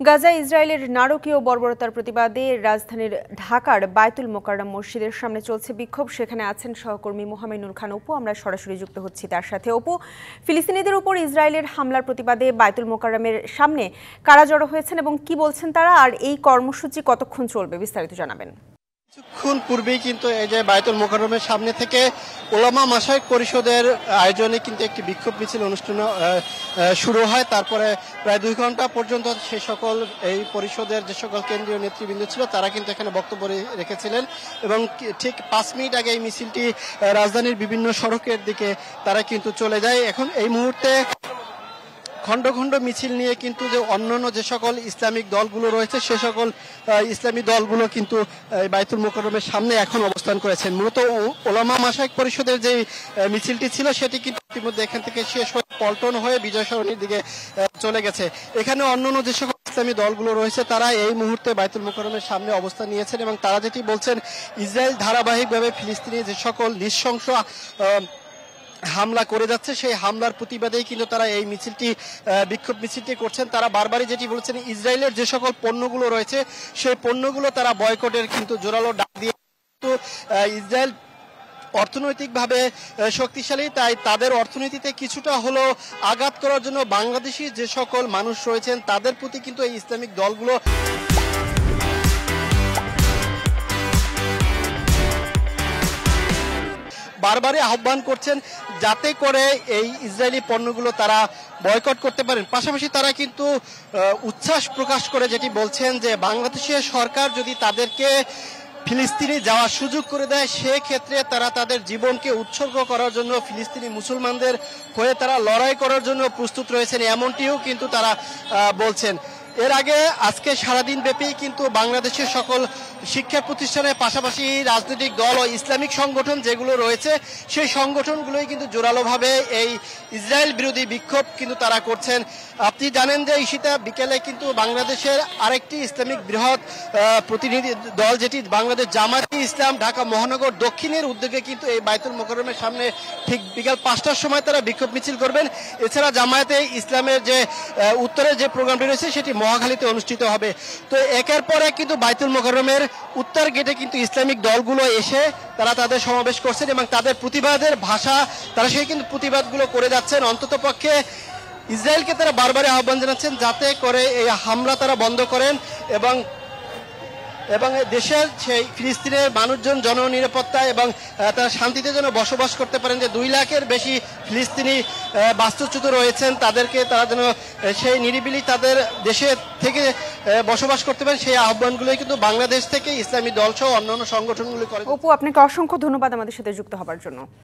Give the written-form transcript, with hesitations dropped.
গাজায় ইসরায়েলের নারকীয় বর্বরতার প্রতিবাদে রাজধানীর ঢাকার বায়তুল মোকাররম মসজিদের সামনে চলছে বিক্ষোভ। সেখানে আছেন সহকর্মী মোহামেনুল খান অপু। আমরা সরাসরি যুক্ত হচ্ছি তার সাথে। অপু, ফিলিস্তিনিদের উপর ইসরায়েলের হামলার প্রতিবাদে বায়তুল মোকাররমের সামনে কারা জড়ো হয়েছেন এবং কি বলছেন তারা, আর এই কর্মসূচি কতক্ষণ চলবে, বিস্তারিত জানাবেন। কিছুক্ষণ পূর্বেই কিন্তু এই যে বায়তুল মোকাররমের সামনে থেকে ওলামা মাশায়েখ পরিষদের আয়োজনে কিন্তু একটি বিক্ষোভ মিছিল অনুষ্ঠান শুরু হয়। তারপরে প্রায় 2 ঘন্টা পর্যন্ত সে সকল এই পরিষদের যে সকল কেন্দ্রীয় নেতৃবৃন্দ ছিল তারা কিন্তু এখানে বক্তব্য রেখেছিলেন এবং ঠিক 5 মিনিট আগে এই মিছিলটি রাজধানীর বিভিন্ন সড়কের দিকে তারা কিন্তু চলে যায়। এখন এই মুহূর্তে খণ্ড খণ্ড মিছিল নিয়ে কিন্তু যে অন্যান্য যে সকল ইসলামিক দলগুলো রয়েছে সে সকল ইসলামী দলগুলো কিন্তু বায়তুল মোকাররমের সামনে এখন অবস্থান করেছেন। মূলত ওলামা মাশায়েখ পরিষদের যে মিছিলটি ছিল সেটি কিন্তু ইতিমধ্যে এখান থেকে শেষ হয়ে পল্টন হয়ে বিজয় সরণির দিকে চলে গেছে। এখানে অন্যান্য যে সকল ইসলামী দলগুলো রয়েছে তারা এই মুহূর্তে বায়তুল মোকাররমের সামনে অবস্থান নিয়েছেন এবং তারা যেটি বলছেন, ইসরায়েল ধারাবাহিকভাবে ফিলিস্তিনি যে সকল নৃশংস হামলা করে যাচ্ছে সেই হামলার প্রতিবাদেই কিন্তু তারা এই মিছিলটি বিক্ষোভ মিছিলটি করছেন। তারা বারবারই যেটি বলছেন, ইসরায়েলের যে সকল পণ্যগুলো রয়েছে সেই পণ্যগুলো তারা বয়কটের কিন্তু জোরালো ডাক দিয়ে, কিন্তু ইসরায়েল অর্থনৈতিকভাবে শক্তিশালী, তাই তাদের অর্থনীতিতে কিছুটা হলো আঘাত করার জন্য বাংলাদেশি যে সকল মানুষ রয়েছেন তাদের প্রতি কিন্তু এই ইসলামিক দলগুলো বারবারই আহ্বান করছেন যাতে করে এই ইসরায়েলি পণ্যগুলো তারা বয়কট করতে পারেন। পাশাপাশি তারা কিন্তু উচ্ছ্বাস প্রকাশ করে যেটি বলছেন যে বাংলাদেশের সরকার যদি তাদেরকে ফিলিস্তিনে যাওয়ার সুযোগ করে দেয় সেক্ষেত্রে তারা তাদের জীবনকে উৎসর্গ করার জন্য ফিলিস্তিনি মুসলমানদের হয়ে তারা লড়াই করার জন্য প্রস্তুত রয়েছেন, এমনটিও কিন্তু তারা বলছেন। এর আগে আজকে সারাদিন ব্যাপী কিন্তু বাংলাদেশের সকল শিক্ষা প্রতিষ্ঠানের পাশাপাশি রাজনৈতিক দল ও ইসলামিক সংগঠন যেগুলো রয়েছে সেই সংগঠনগুলোই কিন্তু জোরালোভাবে এই ইসরায়েল বিরোধী বিক্ষোভ কিন্তু তারা করছেন। আপনি জানেন যে ঈশিতা বিকেলে কিন্তু বাংলাদেশের আরেকটি ইসলামিক বৃহৎ প্রতিনিধি দল যেটি বাংলাদেশ জামায়াতে ইসলাম ঢাকা মহানগর দক্ষিণের উদ্যোগে কিন্তু এই বায়তুল মোকাররমের সামনে ঠিক বিকাল 5টার সময় তারা বিক্ষোভ মিছিল করবেন। এছাড়া জামায়াতে ইসলামের যে উত্তরে যে প্রোগ্রামটি রয়েছে সেটি মহাখালীতে অনুষ্ঠিত হবে। তো একের পর এক কিন্তু বায়তুল মোকাররমের উত্তর গেটে কিন্তু ইসলামিক দলগুলো এসে তারা তাদের সমাবেশ করছেন এবং তাদের প্রতিবাদের ভাষা তারা সেই কিন্তু প্রতিবাদগুলো করে যাচ্ছেন। অন্ততপক্ষে ইসরায়েলকে তারা বারবারই আহ্বান জানাচ্ছেন যাতে করে এই হামলা তারা বন্ধ করেন এবং দেশের সেই ফিলিস্তিনের মানুষজন জননিরাপত্তা এবং তারা শান্তিতে যেন বসবাস করতে পারেন। যে 2 লাখের বেশি ফিলিস্তিনি বাস্তুচ্যুত রয়েছেন তাদেরকে তারা যেন সেই নিরিবিলি তাদের দেশে থেকে বসবাস করতে পারেন, সেই আহ্বানগুলোই কিন্তু বাংলাদেশ থেকে ইসলামী দল সহ অন্যান্য সংগঠনগুলি করে। অপু, আপনাকে অসংখ্য ধন্যবাদ আমাদের সাথে যুক্ত হবার জন্য।